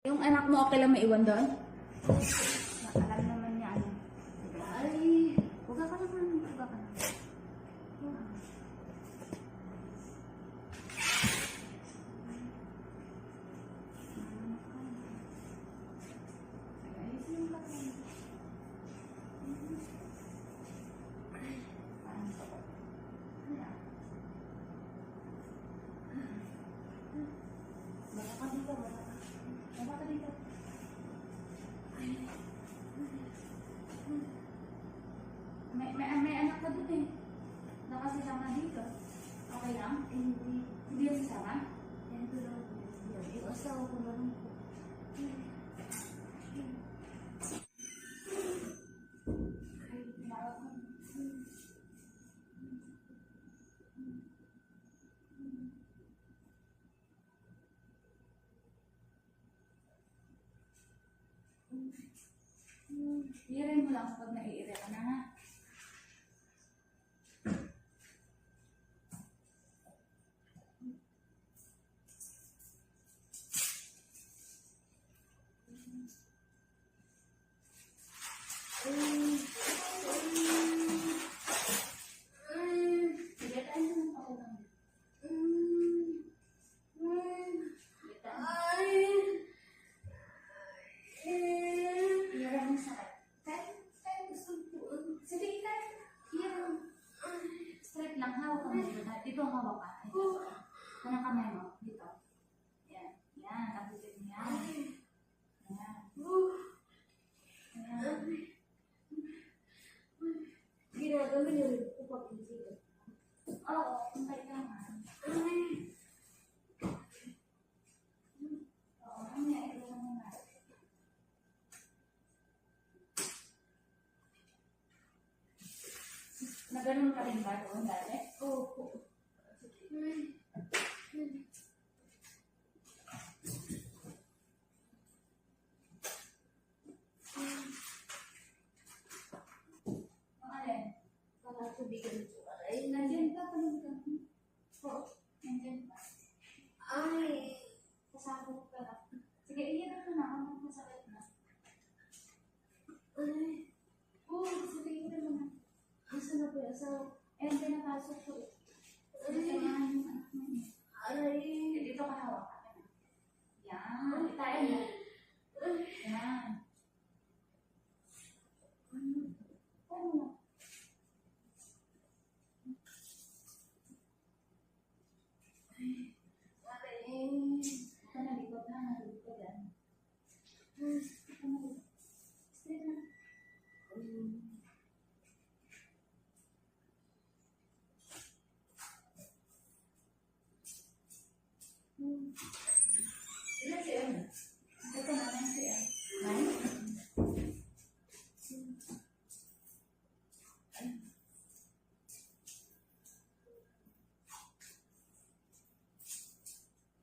Yung anak mo, okay lang maiwan doon? Alam naman niya ano. Ay, huwag ka naman. Huwag ka naman. May anak ka doon eh. Nakasama dito. Okay lang? Hindi yan sasama? Ito lang. Yung asawa ko lang po. Iirin mo lang kapag naiiri ka na ha. Dito ang hawak ka. Kanang kamay mo. Dito. Yan. Yan. Abutin mo yan. Yan. Yan. Ginagawa niyo rin po pag dito. Oo. Ang kailangan. Oo. Ang naiiwan mo na. Naganon ka rin ba doon dati? Oo. Ay, nandiyan ka pa lang ka. Oo, nandiyan ka. Ay, kasama ka lang. Sige, iyan mo na. Ang masakit na. Ay, oo, sige, iyan mo na. Asa na po yung asawa? Eh, hindi napasok ko. Ay, yung anak mo niya. Ay, dito ka hawak ka. Yan, tayo mo. Yan. Ano mo? Ito na, likod na. Likod yan. Ito na, likod. Straight na. Ilan siya yun? Ito na lang siya.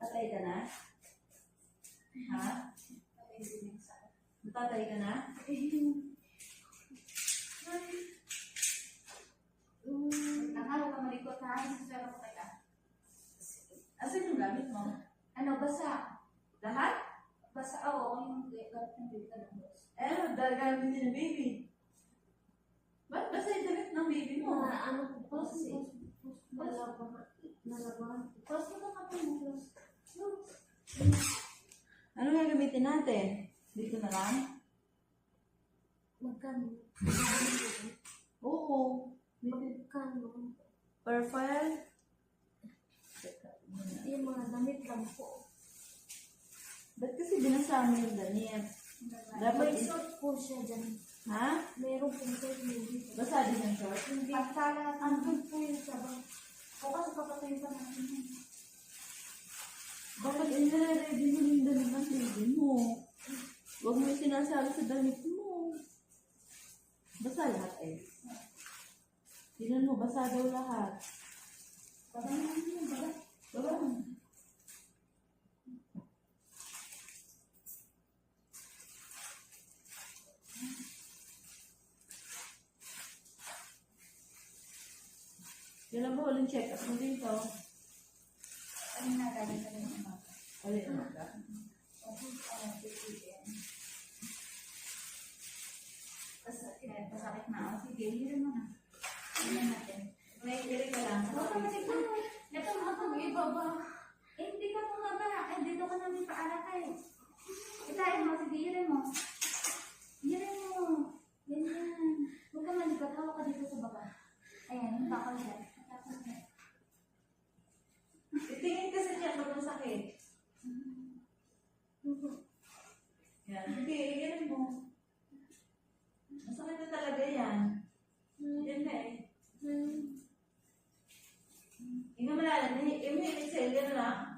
Patay ka na? Ha? Patay ka na? Nakalo ka malikot ha? Sasara ko kayo. Asan yung gamit mo? Ano, basa? Lahat? Basa, oo. Yung gamit ng baby ka lang. Eh, dahil gamit din ng baby. Ba't basa yung gamit ng baby mo? Ano ko po kasi? Nalabahan. Tapos mo na kapag mo. Ano nga gamitin natin? Dito na lang? Magkano? Oo. Magkano? Per file? Yung mga damit lang po. Ba't kasi binasama yung damit? Dapat may short po siya dyan. Ha? Meron po short dito. Basa din yung short? Hindi. Pagkala, andun po yung sabang. O kasi kapatay pa natin. Bakit inire-ready mo yung damit ng baby mo? Huwag mo yung sinasabi sa damit mo. Basa lahat eh. Tingnan mo, basa daw lahat. Baba naman yun, baba. Baba naman. Yan ang ba uling check-up mo dito? Ano na, galing ka rin ang mga? Alin ang mga? Masakit na ako. Sige, hirin mo na. Hirin natin. May hirin ka lang. Baka masigla. Ito mga pag-ibaba. Eh, hindi ka bumaba. Eh, dito ka namin paalakay. Itayin mo, sige, hirin mo. Hirin mo. Ganyan. Huwag ka malikot. Hawak ka dito sa baba. Ayan, yung bakal dyan. Tapos na. Itingin kasi niya pag masakit. Yan. Sige, hirin mo. Masakit na talaga yan. Yan na eh. Hindi nga malalan. Yung exhale, yan na.